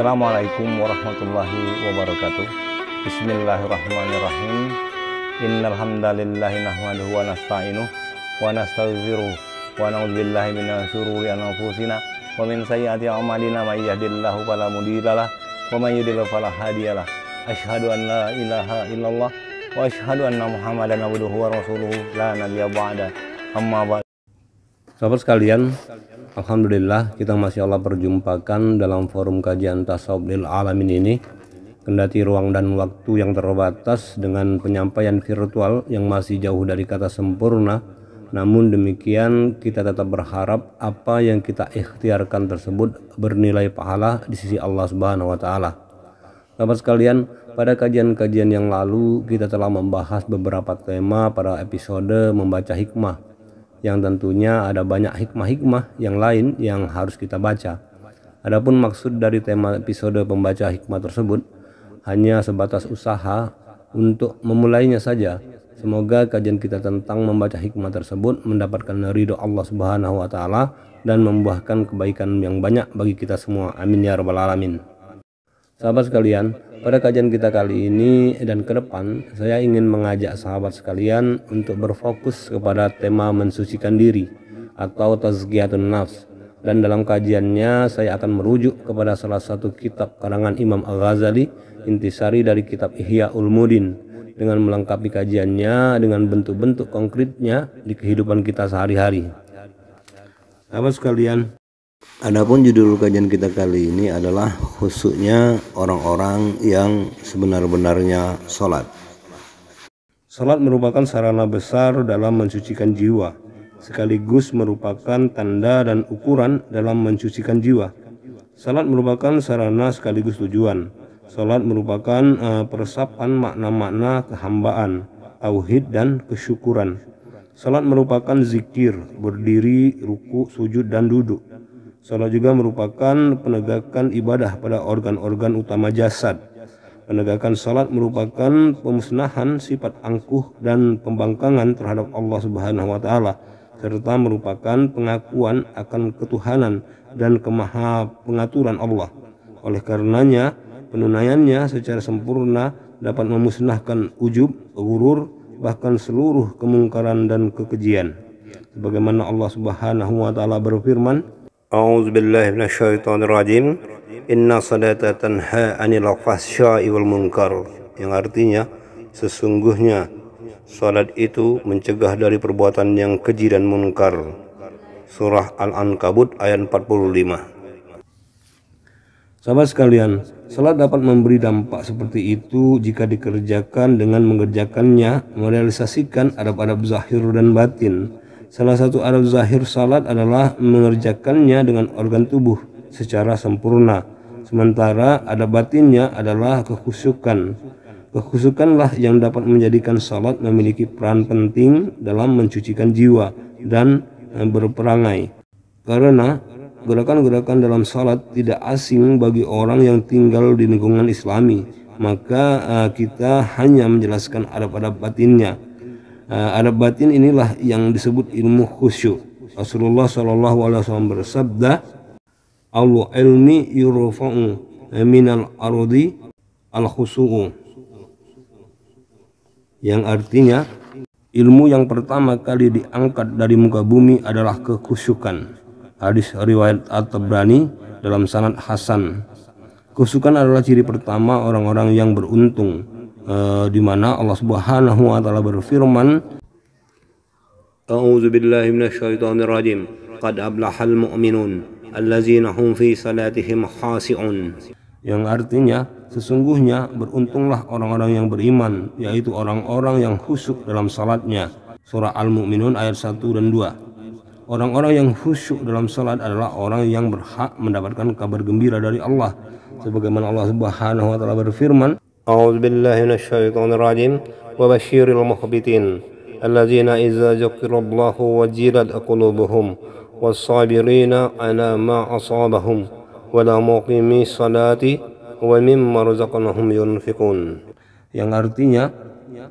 Assalamualaikum warahmatullahi wabarakatuh. Bismillahirrahmanirrahim. Innal hamdalillahi nahmaduhu wa nasta'inuh wa nastaghfiruh wa na'udzubillahi min syururi anfusina wa min sayyiati a'malina may yahdihillahu fala mudhillalah wa may yudhlil fala hadiyalah. Asyhadu an la ilaha illallah wa asyhadu anna Muhammadan abduhu wa rasuluhu la nabiyya ba'da. Amma ba'd. Sahabat sekalian, alhamdulillah kita masih Allah perjumpakan dalam forum kajian tasawuf lil alamin ini. Kendati ruang dan waktu yang terbatas dengan penyampaian virtual yang masih jauh dari kata sempurna, namun demikian kita tetap berharap apa yang kita ikhtiarkan tersebut bernilai pahala di sisi Allah Subhanahu wa taala. Sahabat sekalian, pada kajian-kajian yang lalu kita telah membahas beberapa tema pada episode membaca hikmah, yang tentunya ada banyak hikmah-hikmah yang lain yang harus kita baca. Adapun maksud dari tema episode pembaca hikmah tersebut hanya sebatas usaha untuk memulainya saja. Semoga kajian kita tentang membaca hikmah tersebut mendapatkan ridho Allah Subhanahu wa taala dan membuahkan kebaikan yang banyak bagi kita semua. Amin ya rabbal alamin. Sahabat sekalian, pada kajian kita kali ini dan ke depan, saya ingin mengajak sahabat sekalian untuk berfokus kepada tema mensucikan diri atau tazkiyatun nafs. Dan dalam kajiannya saya akan merujuk kepada salah satu kitab karangan Imam Al-Ghazali, intisari dari kitab Ihya Ulumuddin, dengan melengkapi kajiannya dengan bentuk-bentuk konkretnya di kehidupan kita sehari-hari. Sahabat sekalian, adapun judul kajian kita kali ini adalah khususnya orang-orang yang sebenar-benarnya sholat. Sholat merupakan sarana besar dalam mensucikan jiwa, sekaligus merupakan tanda dan ukuran dalam mensucikan jiwa. Salat merupakan sarana sekaligus tujuan. Salat merupakan peresapan makna-makna kehambaan, tauhid dan kesyukuran. Salat merupakan zikir, berdiri, ruku, sujud dan duduk. Salat juga merupakan penegakan ibadah pada organ-organ utama jasad. Penegakan salat merupakan pemusnahan sifat angkuh dan pembangkangan terhadap Allah Subhanahu wa taala, serta merupakan pengakuan akan ketuhanan dan kemahapengaturan Allah. Oleh karenanya, penunaiannya secara sempurna dapat memusnahkan ujub, ghurur, bahkan seluruh kemungkaran dan kekejian. Sebagaimana Allah Subhanahu wa taala berfirman, A'udzubillahi minasyaitonirrajim. Inna salata tanha 'anil fahsya'i wal munkar. Yang artinya sesungguhnya salat itu mencegah dari perbuatan yang keji dan munkar. Surah Al-Ankabut ayat 45. Sahabat sekalian, salat dapat memberi dampak seperti itu jika dikerjakan dengan mengerjakannya merealisasikan adab-adab zahir dan batin. Salah satu adab zahir salat adalah mengerjakannya dengan organ tubuh secara sempurna, sementara adab batinnya adalah kekhusyukan. Kekhusyukanlah yang dapat menjadikan salat memiliki peran penting dalam mensucikan jiwa dan berperangai. Karena gerakan-gerakan dalam salat tidak asing bagi orang yang tinggal di lingkungan Islami, maka kita hanya menjelaskan adab-adab batinnya. Adab batin inilah yang disebut ilmu khusyuk. Rasulullah SAW bersabda, "Allu ilmi yurfa'u minal ardi al-khusu'u." Yang artinya, ilmu yang pertama kali diangkat dari muka bumi adalah kekhusyukan. Hadis riwayat At-Tabrani dalam sanad hasan. Kekhusyukan adalah ciri pertama orang-orang yang beruntung, di mana Allah Subhanahu wa taala berfirman, A'udzu billahi minasyaitonir rajim. Qad ablahal mu'minun allazina hum fi salatihim khashi'un. Yang artinya sesungguhnya beruntunglah orang-orang yang beriman, yaitu orang-orang yang khusyuk dalam salatnya. Surah Al-Mu'minun ayat 1 dan 2. Orang-orang yang khusyuk dalam salat adalah orang yang berhak mendapatkan kabar gembira dari Allah. Sebagaimana Allah Subhanahu wa taala berfirman, A'udzu billahi minasyaitonir rajim wa basyiril mukhbitin allazina idza dzukirallahu wajilat qulubuhum was-sabirina 'ala ma asabahum wa la muqimis salati wa mimma razaqnahum yunfiqun. Yang artinya,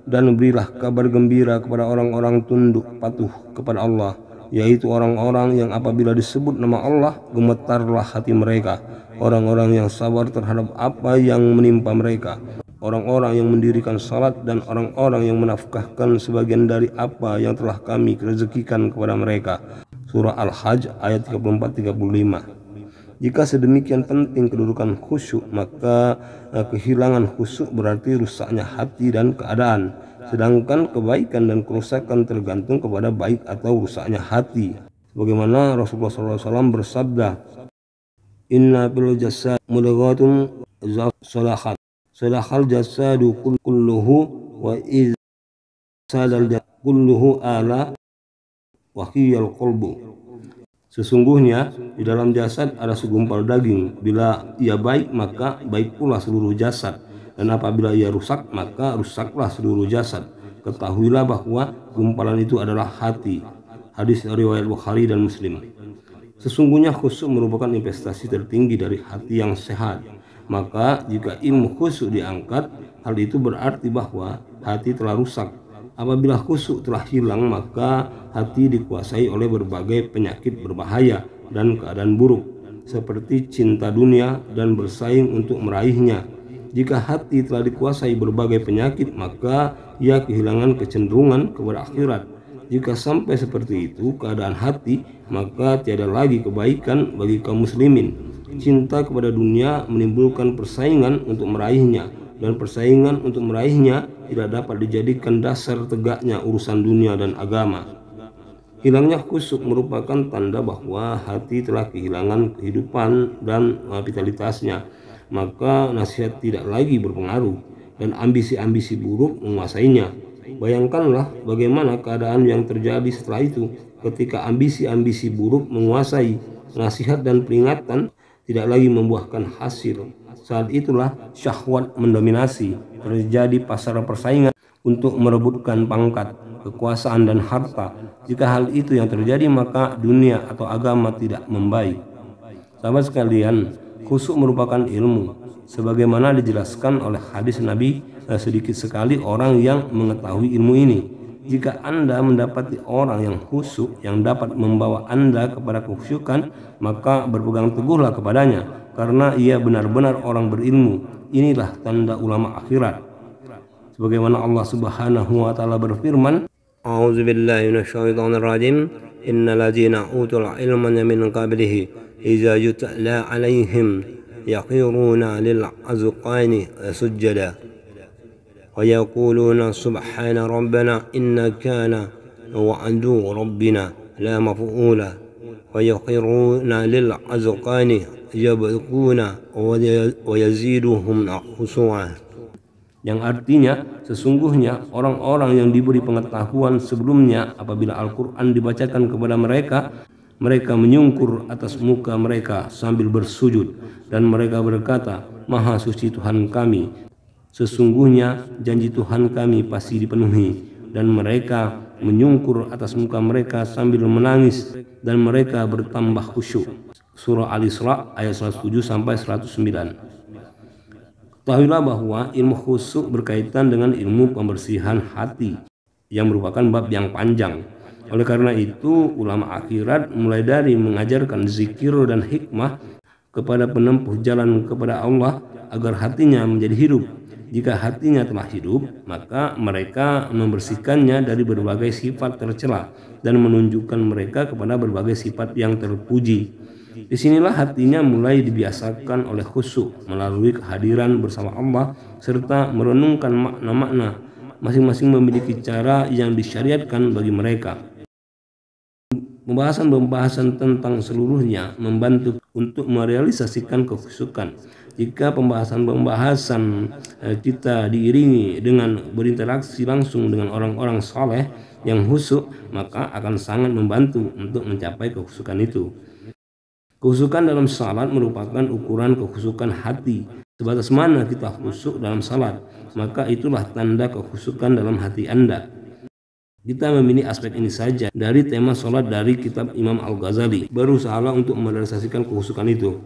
dan berilah kabar gembira kepada orang-orang tunduk patuh kepada Allah yaitu orang-orang yang apabila disebut nama Allah gemetarlah hati mereka, orang-orang yang sabar terhadap apa yang menimpa mereka, orang-orang yang mendirikan salat, dan orang-orang yang menafkahkan sebagian dari apa yang telah kami rezekikan kepada mereka. Surah Al-Hajj ayat 34-35. Jika sedemikian penting kedudukan khusyuk, maka kehilangan khusyuk berarti rusaknya hati dan keadaan. Sedangkan kebaikan dan kerusakan tergantung kepada baik atau rusaknya hati. Bagaimana Rasulullah SAW bersabda, "Inna fil jasad mudghatun salahat, salahal jasadu kulluhu, wa idza sadal jasadu kulluhu ala wa hiyal qalbu." Sesungguhnya di dalam jasad ada segumpal daging. Bila ia baik, maka baik pula seluruh jasad. Dan apabila ia rusak, maka rusaklah seluruh jasad. Ketahuilah bahwa gumpalan itu adalah hati. Hadis riwayat Bukhari dan Muslim. Sesungguhnya khusyuk merupakan investasi tertinggi dari hati yang sehat. Maka jika ilmu khusyuk diangkat, hal itu berarti bahwa hati telah rusak. Apabila khusyuk telah hilang, maka hati dikuasai oleh berbagai penyakit berbahaya dan keadaan buruk, seperti cinta dunia dan bersaing untuk meraihnya. Jika hati telah dikuasai berbagai penyakit, maka ia kehilangan kecenderungan kepada akhirat. Jika sampai seperti itu keadaan hati, maka tiada lagi kebaikan bagi kaum muslimin. Cinta kepada dunia menimbulkan persaingan untuk meraihnya, dan persaingan untuk meraihnya tidak dapat dijadikan dasar tegaknya urusan dunia dan agama. Hilangnya khusyuk merupakan tanda bahwa hati telah kehilangan kehidupan dan vitalitasnya. Maka nasihat tidak lagi berpengaruh dan ambisi-ambisi buruk menguasainya. Bayangkanlah bagaimana keadaan yang terjadi setelah itu ketika ambisi-ambisi buruk menguasai. Nasihat dan peringatan tidak lagi membuahkan hasil. Saat itulah syahwat mendominasi, terjadi pasar persaingan untuk merebutkan pangkat, kekuasaan, dan harta. Jika hal itu yang terjadi, maka dunia atau agama tidak membaik. Sahabat sekalian, khusyuk merupakan ilmu. Sebagaimana dijelaskan oleh hadis Nabi, sedikit sekali orang yang mengetahui ilmu ini. Jika Anda mendapati orang yang khusyuk yang dapat membawa Anda kepada kekhusyukan, maka berpegang teguhlah kepadanya, karena ia benar-benar orang berilmu. Inilah tanda ulama akhirat. Sebagaimana Allah Subhanahu wa taala berfirman, "A'udzubillahi minasyaitonir rajim. Innal ladzina utul ilma min qablihi idza yutla 'alaihim yaqiruna lil azqani sujada. ويقولون سبحان ربنا إن كان وعد ربنا لا مفعولا ويخرون للأذقان يبكون ويزيدهم خشوعا." Yang artinya, sesungguhnya orang-orang yang diberi pengetahuan sebelumnya apabila Al-Quran dibacakan kepada mereka, mereka menyungkur atas muka mereka sambil bersujud, dan mereka berkata, "Maha suci Tuhan kami, sesungguhnya janji Tuhan kami pasti dipenuhi." Dan mereka menyungkur atas muka mereka sambil menangis, dan mereka bertambah khusyuk. Surah Al-Isra ayat 107-109. Ketahuilah bahwa ilmu khusyuk berkaitan dengan ilmu pembersihan hati, yang merupakan bab yang panjang. Oleh karena itu, ulama akhirat mulai dari mengajarkan zikir dan hikmah kepada penempuh jalan kepada Allah agar hatinya menjadi hidup. Jika hatinya telah hidup, maka mereka membersihkannya dari berbagai sifat tercela dan menunjukkan mereka kepada berbagai sifat yang terpuji. Disinilah hatinya mulai dibiasakan oleh khusyuk melalui kehadiran bersama Allah serta merenungkan makna-makna. Masing-masing memiliki cara yang disyariatkan bagi mereka. Pembahasan tentang seluruhnya membantu untuk merealisasikan kekhusyukan. Jika pembahasan kita diiringi dengan berinteraksi langsung dengan orang-orang saleh yang khusyuk, maka akan sangat membantu untuk mencapai kekhusyukan itu. Kekhusyukan dalam salat merupakan ukuran kekhusyukan hati. Sebatas mana kita khusyuk dalam salat, maka itulah tanda kekhusyukan dalam hati Anda. Kita memilih aspek ini saja dari tema salat dari kitab Imam Al-Ghazali. Berusahalah untuk merealisasikan kekhusyukan itu.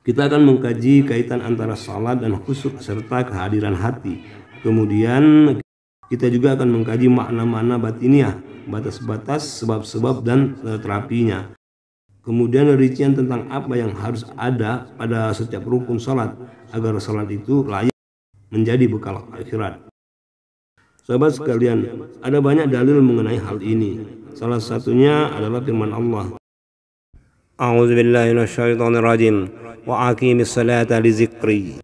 Kita akan mengkaji kaitan antara salat dan khusyuk serta kehadiran hati. Kemudian Kita juga akan mengkaji makna-makna batiniah, batas-batas, sebab-sebab, dan terapinya. Kemudian rincian tentang apa yang harus ada pada setiap rukun salat agar salat itu layak menjadi bekal akhirat. Sahabat sekalian, ada banyak dalil mengenai hal ini. Salah satunya adalah firman Allah. A'udzubillahi minasyaitonirrajim wa aqimis salata lizikri,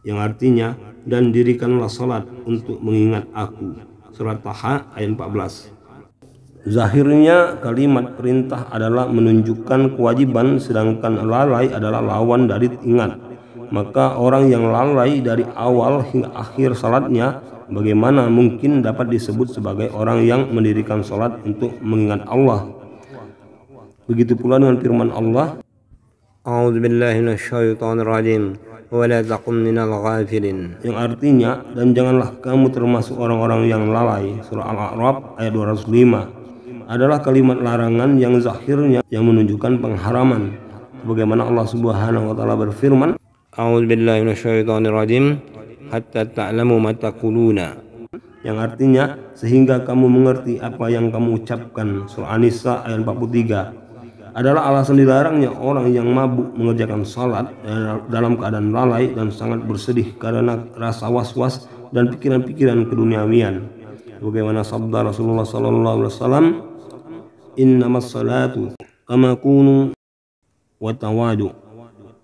yang artinya, dan dirikanlah salat untuk mengingat aku. Surat Taha ayat 14. Zahirnya kalimat perintah adalah menunjukkan kewajiban, sedangkan lalai adalah lawan dari ingat. Maka orang yang lalai dari awal hingga akhir salatnya, bagaimana mungkin dapat disebut sebagai orang yang mendirikan salat untuk mengingat Allah? Begitu pula dengan firman Allah, A'udzubillahi minasyaitonirrajim wa la taqum minal ghafilin, yang artinya, dan janganlah kamu termasuk orang-orang yang lalai. Surah Al-A'raf ayat 205 adalah kalimat larangan yang zahirnya yang menunjukkan pengharaman. Sebagaimana Allah Subhanahu wa taala berfirman, A'udzubillahi minasyaitonirrajim hatta ta'lamu ma taquluna, yang artinya sehingga kamu mengerti apa yang kamu ucapkan. Surah An-Nisa ayat 43 adalah alasan dilarangnya orang yang mabuk mengerjakan salat dalam keadaan lalai dan sangat bersedih karena rasa was-was dan pikiran-pikiran keduniawian. Bagaimana sabda Rasulullah SAW, innamas salatu kama kunu wa tawadu,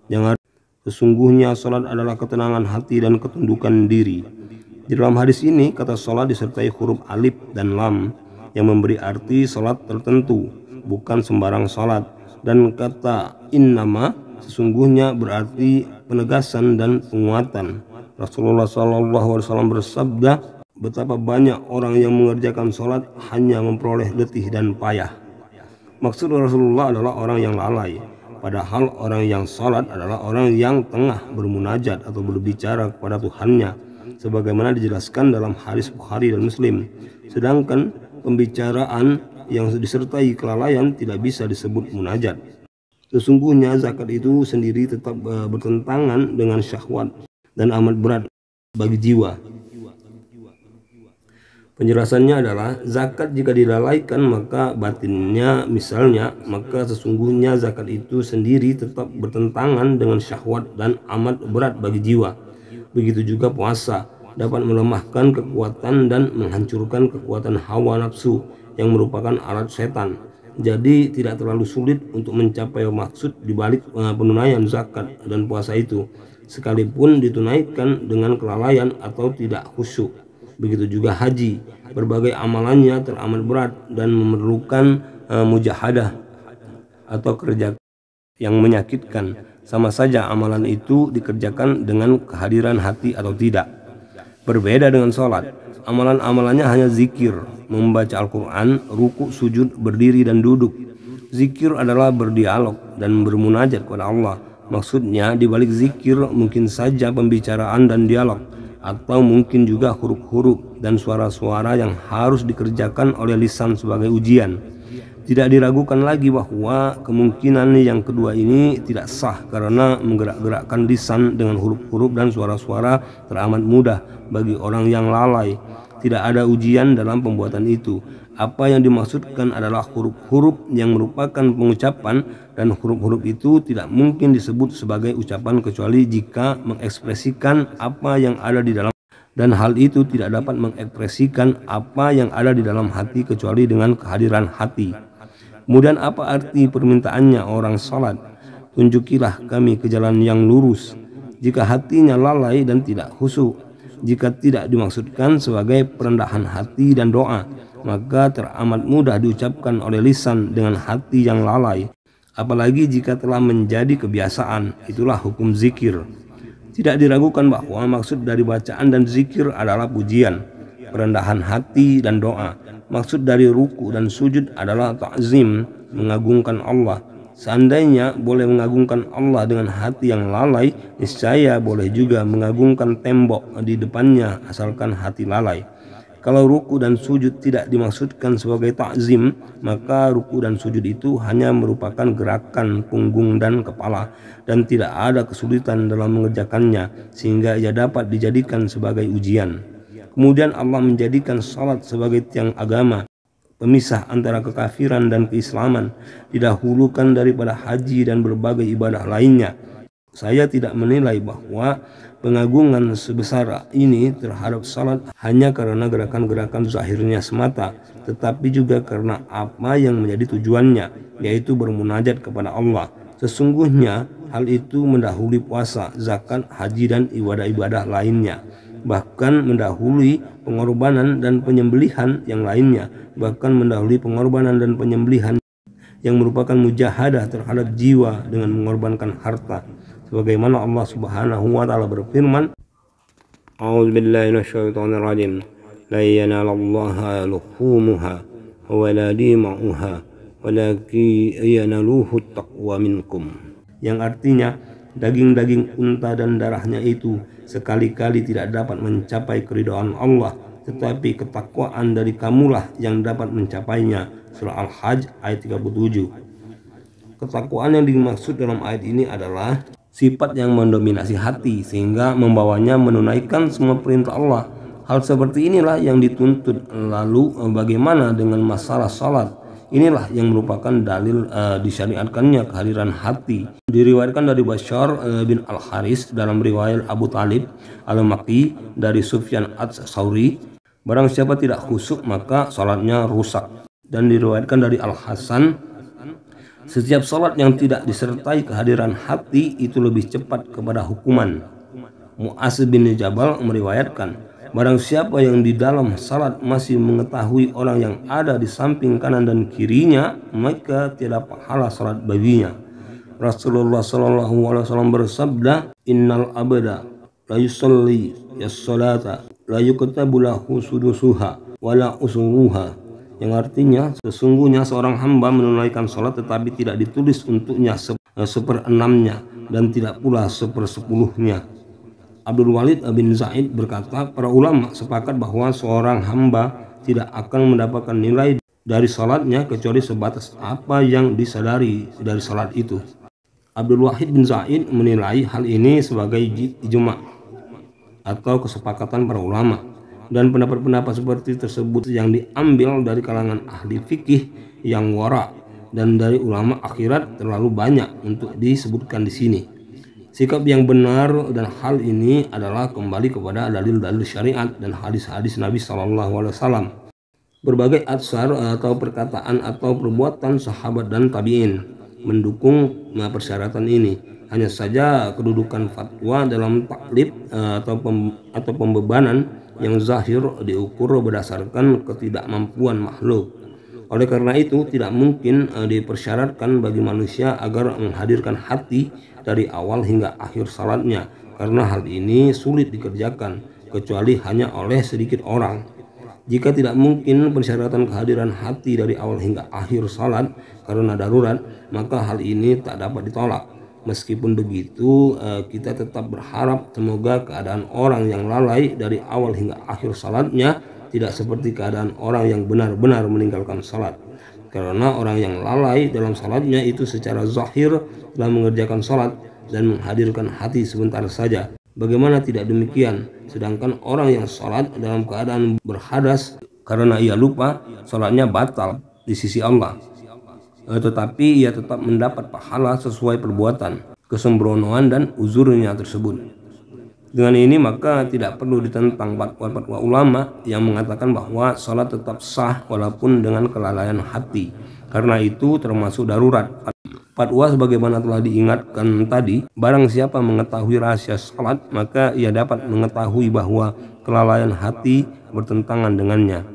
yang sesungguhnya salat adalah ketenangan hati dan ketundukan diri. Di dalam hadis ini kata salat disertai huruf alif dan lam yang memberi arti salat tertentu, bukan sembarang salat. Dan kata innama sesungguhnya berarti penegasan dan penguatan. Rasulullah SAW bersabda, betapa banyak orang yang mengerjakan salat hanya memperoleh letih dan payah. Maksud Rasulullah adalah orang yang lalai, padahal orang yang salat adalah orang yang tengah bermunajat atau berbicara kepada Tuhannya, sebagaimana dijelaskan dalam hadis Bukhari dan Muslim. Sedangkan pembicaraan yang disertai kelalaian tidak bisa disebut munajat. Sesungguhnya zakat itu sendiri tetap bertentangan dengan syahwat dan amat berat bagi jiwa. Penjelasannya adalah zakat jika dilalaikan maka batinnya misalnya, maka sesungguhnya zakat itu sendiri tetap bertentangan dengan syahwat dan amat berat bagi jiwa. Begitu juga puasa dapat melemahkan kekuatan dan menghancurkan kekuatan hawa nafsu yang merupakan alat setan. Jadi tidak terlalu sulit untuk mencapai maksud dibalik penunaian zakat dan puasa itu, sekalipun ditunaikan dengan kelalaian atau tidak khusyuk. Begitu juga haji, berbagai amalannya teramat berat dan memerlukan mujahadah atau kerja yang menyakitkan. Sama saja amalan itu dikerjakan dengan kehadiran hati atau tidak. Berbeda dengan sholat, amalan-amalannya hanya zikir, membaca Al-Quran, ruku, sujud, berdiri, dan duduk. Zikir adalah berdialog dan bermunajat kepada Allah. Maksudnya di balik zikir mungkin saja pembicaraan dan dialog, atau mungkin juga huruf-huruf dan suara-suara yang harus dikerjakan oleh lisan sebagai ujian. Tidak diragukan lagi bahwa kemungkinan yang kedua ini tidak sah karena menggerak-gerakkan lisan dengan huruf-huruf dan suara-suara teramat mudah bagi orang yang lalai. Tidak ada ujian dalam pembuatan itu. Apa yang dimaksudkan adalah huruf-huruf yang merupakan pengucapan, dan huruf-huruf itu tidak mungkin disebut sebagai ucapan kecuali jika mengekspresikan apa yang ada di dalam, dan hal itu tidak dapat mengekspresikan apa yang ada di dalam hati kecuali dengan kehadiran hati. Kemudian apa arti permintaannya orang salat? Tunjukilah kami ke jalan yang lurus. Jika hatinya lalai dan tidak khusyuk, jika tidak dimaksudkan sebagai perendahan hati dan doa, maka teramat mudah diucapkan oleh lisan dengan hati yang lalai. Apalagi jika telah menjadi kebiasaan, itulah hukum zikir. Tidak diragukan bahwa maksud dari bacaan dan zikir adalah pujian, perendahan hati dan doa. Maksud dari ruku dan sujud adalah ta'zim, mengagungkan Allah. Seandainya boleh mengagungkan Allah dengan hati yang lalai, niscaya boleh juga mengagungkan tembok di depannya asalkan hati lalai. Kalau ruku dan sujud tidak dimaksudkan sebagai ta'zim, maka ruku dan sujud itu hanya merupakan gerakan punggung dan kepala, dan tidak ada kesulitan dalam mengerjakannya sehingga ia dapat dijadikan sebagai ujian. Kemudian Allah menjadikan salat sebagai tiang agama, pemisah antara kekafiran dan keislaman, didahulukan daripada haji dan berbagai ibadah lainnya. Saya tidak menilai bahwa pengagungan sebesar ini terhadap salat hanya karena gerakan-gerakan zahirnya semata, tetapi juga karena apa yang menjadi tujuannya, yaitu bermunajat kepada Allah. Sesungguhnya hal itu mendahului puasa, zakat, haji dan ibadah-ibadah lainnya, bahkan mendahului pengorbanan dan penyembelihan yang lainnya, bahkan mendahului pengorbanan dan penyembelihan yang merupakan mujahadah terhadap jiwa dengan mengorbankan harta. Sebagaimana Allah Subhanahu wa taala berfirman, A'udzu billahi minasyaitonir rajim. La yanalallaha luhumuha wa la dima'uha walakin yanaluhu taqwa minkum. Yang artinya daging-daging unta dan darahnya itu sekali-kali tidak dapat mencapai keridhaan Allah, tetapi ketakwaan dari kamulah yang dapat mencapainya. Surah Al-Hajj ayat 37. Ketakwaan yang dimaksud dalam ayat ini adalah sifat yang mendominasi hati sehingga membawanya menunaikan semua perintah Allah. Hal seperti inilah yang dituntut. Lalu bagaimana dengan masalah salat? Inilah yang merupakan dalil disyariatkannya kehadiran hati. Diriwayatkan dari Bashar bin Al-Haris dalam riwayat Abu Talib Al-Maqi dari Sufyan Ats-Tsauri, barang siapa tidak khusyuk maka salatnya rusak. Dan diriwayatkan dari Al-Hasan, setiap salat yang tidak disertai kehadiran hati itu lebih cepat kepada hukuman. Mu'az bin Jabal meriwayatkan, barang siapa yang di dalam salat masih mengetahui orang yang ada di samping kanan dan kirinya, maka tidak pahala salat baginya. Rasulullah SAW bersabda, innal abda la yusalli as-salata la yuktabu lahu sudusuha wala usuruha. Yang artinya sesungguhnya seorang hamba menunaikan sholat tetapi tidak ditulis untuknya seperenamnya dan tidak pula sepersepuluhnya. Abdul Walid bin Zaid berkata, para ulama sepakat bahwa seorang hamba tidak akan mendapatkan nilai dari sholatnya kecuali sebatas apa yang disadari dari sholat itu. Abdul Wahid bin Zaid menilai hal ini sebagai ijma' atau kesepakatan para ulama. Dan pendapat-pendapat seperti tersebut yang diambil dari kalangan ahli fikih yang wara dan dari ulama akhirat terlalu banyak untuk disebutkan di sini. Sikap yang benar dan hal ini adalah kembali kepada dalil-dalil syariat dan hadis-hadis Nabi SAW. Berbagai atsar atau perkataan atau perbuatan sahabat dan tabi'in mendukung persyaratan ini. Hanya saja kedudukan fatwa dalam taklif atau pembebanan yang zahir diukur berdasarkan ketidakmampuan makhluk. Oleh karena itu tidak mungkin dipersyaratkan bagi manusia agar menghadirkan hati dari awal hingga akhir salatnya, karena hal ini sulit dikerjakan kecuali hanya oleh sedikit orang. Jika tidak mungkin persyaratan kehadiran hati dari awal hingga akhir salat karena darurat, maka hal ini tak dapat ditolak. Meskipun begitu, kita tetap berharap semoga keadaan orang yang lalai dari awal hingga akhir salatnya tidak seperti keadaan orang yang benar-benar meninggalkan salat. Karena orang yang lalai dalam salatnya itu secara zahir telah mengerjakan salat dan menghadirkan hati sebentar saja. Bagaimana tidak demikian? Sedangkan orang yang salat dalam keadaan berhadas karena ia lupa, salatnya batal di sisi Allah. Tetapi ia tetap mendapat pahala sesuai perbuatan, kesembronoan dan uzurnya tersebut. Dengan ini maka tidak perlu ditentang fatwa ulama yang mengatakan bahwa salat tetap sah walaupun dengan kelalaian hati, karena itu termasuk darurat. Fatwa sebagaimana telah diingatkan tadi, barang siapa mengetahui rahasia salat maka ia dapat mengetahui bahwa kelalaian hati bertentangan dengannya.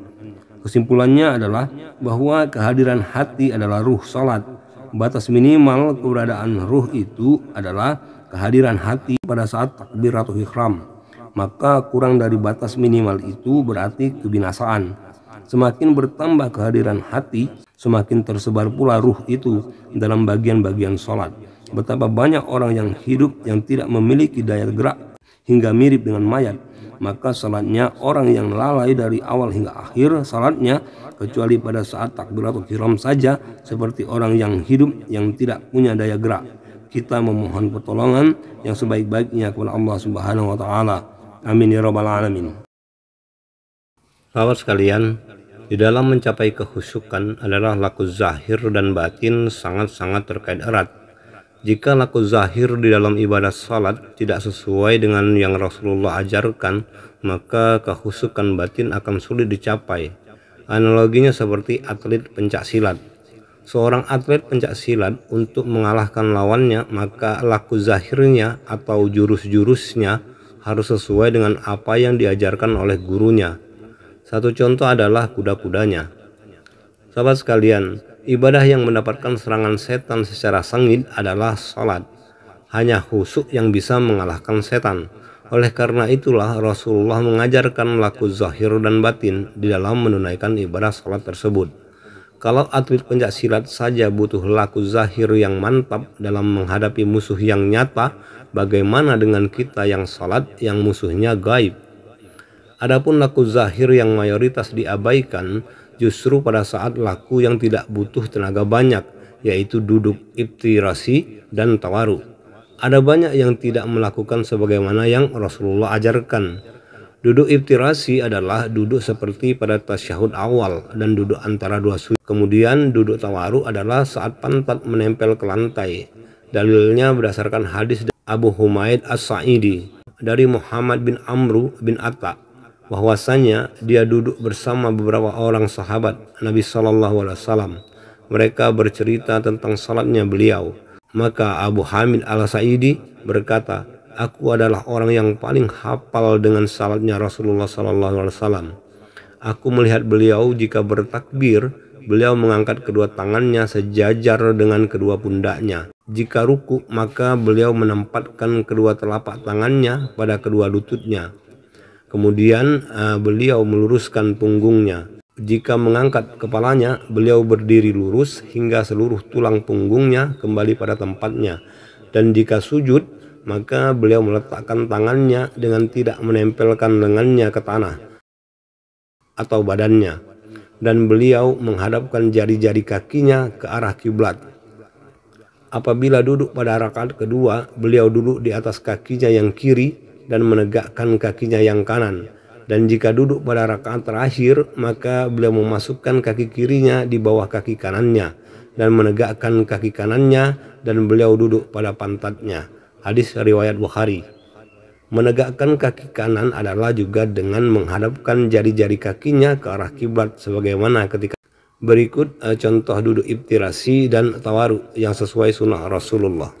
Kesimpulannya adalah bahwa kehadiran hati adalah ruh salat. Batas minimal keberadaan ruh itu adalah kehadiran hati pada saat takbiratul ihram. Maka kurang dari batas minimal itu berarti kebinasaan. Semakin bertambah kehadiran hati, semakin tersebar pula ruh itu dalam bagian-bagian salat. Betapa banyak orang yang hidup yang tidak memiliki daya gerak hingga mirip dengan mayat. Maka salatnya orang yang lalai dari awal hingga akhir salatnya, kecuali pada saat takbiratul ihram saja, seperti orang yang hidup yang tidak punya daya gerak. Kita memohon pertolongan yang sebaik-baiknya kepada Allah Subhanahu wa taala. Amin ya rabbal alamin. Sahabat sekalian, di dalam mencapai kehusukan adalah laku zahir dan batin sangat-sangat terkait erat. Jika laku zahir di dalam ibadah salat tidak sesuai dengan yang Rasulullah ajarkan, maka kehusukan batin akan sulit dicapai. Analoginya seperti atlet pencak silat. Seorang atlet pencak silat untuk mengalahkan lawannya, maka laku zahirnya atau jurus-jurusnya harus sesuai dengan apa yang diajarkan oleh gurunya. Satu contoh adalah kuda-kudanya. Sahabat sekalian, ibadah yang mendapatkan serangan setan secara sengit adalah salat. Hanya khusyuk yang bisa mengalahkan setan. Oleh karena itulah Rasulullah mengajarkan laku zahir dan batin di dalam menunaikan ibadah salat tersebut. Kalau atlet pencak silat saja butuh laku zahir yang mantap dalam menghadapi musuh yang nyata, bagaimana dengan kita yang salat yang musuhnya gaib? Adapun laku zahir yang mayoritas diabaikan justru pada saat laku yang tidak butuh tenaga banyak, yaitu duduk iftirasi dan tawaru. Ada banyak yang tidak melakukan sebagaimana yang Rasulullah ajarkan. Duduk iftirasi adalah duduk seperti pada tasyahud awal dan duduk antara dua sujud. Kemudian duduk tawaru adalah saat pantat menempel ke lantai. Dalilnya berdasarkan hadis Abu Humaid As-Sa'idi dari Muhammad bin Amru bin Atta, bahwasanya dia duduk bersama beberapa orang sahabat Nabi SAW. Mereka bercerita tentang salatnya beliau. Maka Abu Hamid Al-Sa'idi berkata, "Aku adalah orang yang paling hafal dengan salatnya Rasulullah SAW. Aku melihat beliau jika bertakbir, beliau mengangkat kedua tangannya sejajar dengan kedua pundaknya. Jika ruku, maka beliau menempatkan kedua telapak tangannya pada kedua lututnya. Kemudian beliau meluruskan punggungnya. Jika mengangkat kepalanya, beliau berdiri lurus hingga seluruh tulang punggungnya kembali pada tempatnya. Dan jika sujud, maka beliau meletakkan tangannya dengan tidak menempelkan lengannya ke tanah atau badannya. Dan beliau menghadapkan jari-jari kakinya ke arah kiblat. Apabila duduk pada rakaat kedua, beliau duduk di atas kakinya yang kiri dan menegakkan kakinya yang kanan. Dan jika duduk pada rakaat terakhir, maka beliau memasukkan kaki kirinya di bawah kaki kanannya dan menegakkan kaki kanannya, dan beliau duduk pada pantatnya." Hadis riwayat Bukhari. Menegakkan kaki kanan adalah juga dengan menghadapkan jari-jari kakinya ke arah kiblat sebagaimana ketika berikut contoh duduk iftirasi dan tawaru yang sesuai sunnah Rasulullah.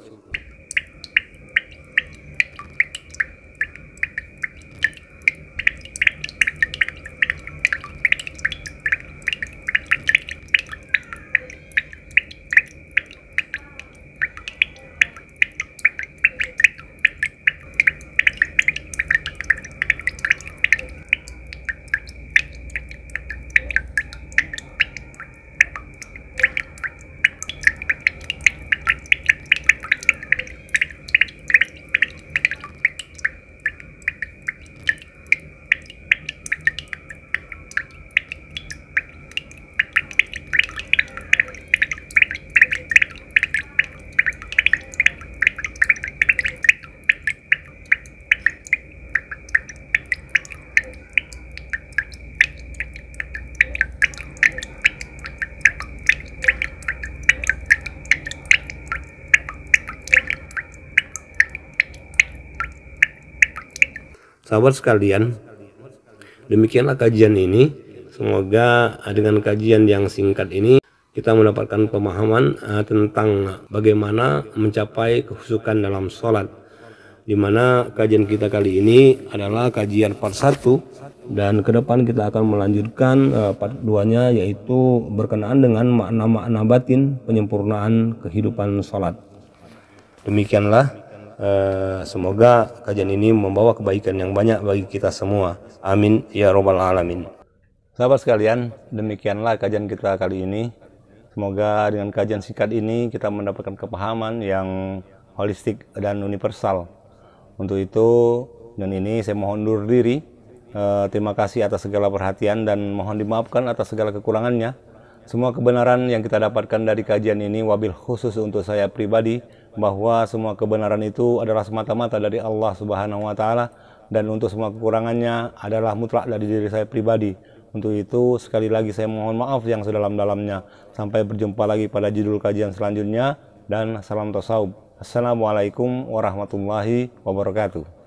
Sahabat sekalian, demikianlah kajian ini. Semoga dengan kajian yang singkat ini kita mendapatkan pemahaman tentang bagaimana mencapai kehusukan dalam sholat. Di mana kajian kita kali ini adalah kajian part 1, dan ke depan kita akan melanjutkan part 2-nya, yaitu berkenaan dengan makna-makna batin penyempurnaan kehidupan sholat. Demikianlah. Semoga kajian ini membawa kebaikan yang banyak bagi kita semua. Amin ya robbal alamin. Sahabat sekalian, demikianlah kajian kita kali ini. Semoga dengan kajian singkat ini kita mendapatkan kepahaman yang holistik dan universal. Untuk itu, dengan ini saya mohon undur diri. Terima kasih atas segala perhatian dan mohon dimaafkan atas segala kekurangannya. Semua kebenaran yang kita dapatkan dari kajian ini, wabil khusus untuk saya pribadi, bahwa semua kebenaran itu adalah semata-mata dari Allah Subhanahu wa Ta'ala, dan untuk semua kekurangannya adalah mutlak dari diri saya pribadi. Untuk itu sekali lagi saya mohon maaf yang sedalam-dalamnya. Sampai berjumpa lagi pada judul kajian selanjutnya, dan salam tasawuf. Assalamualaikum warahmatullahi wabarakatuh.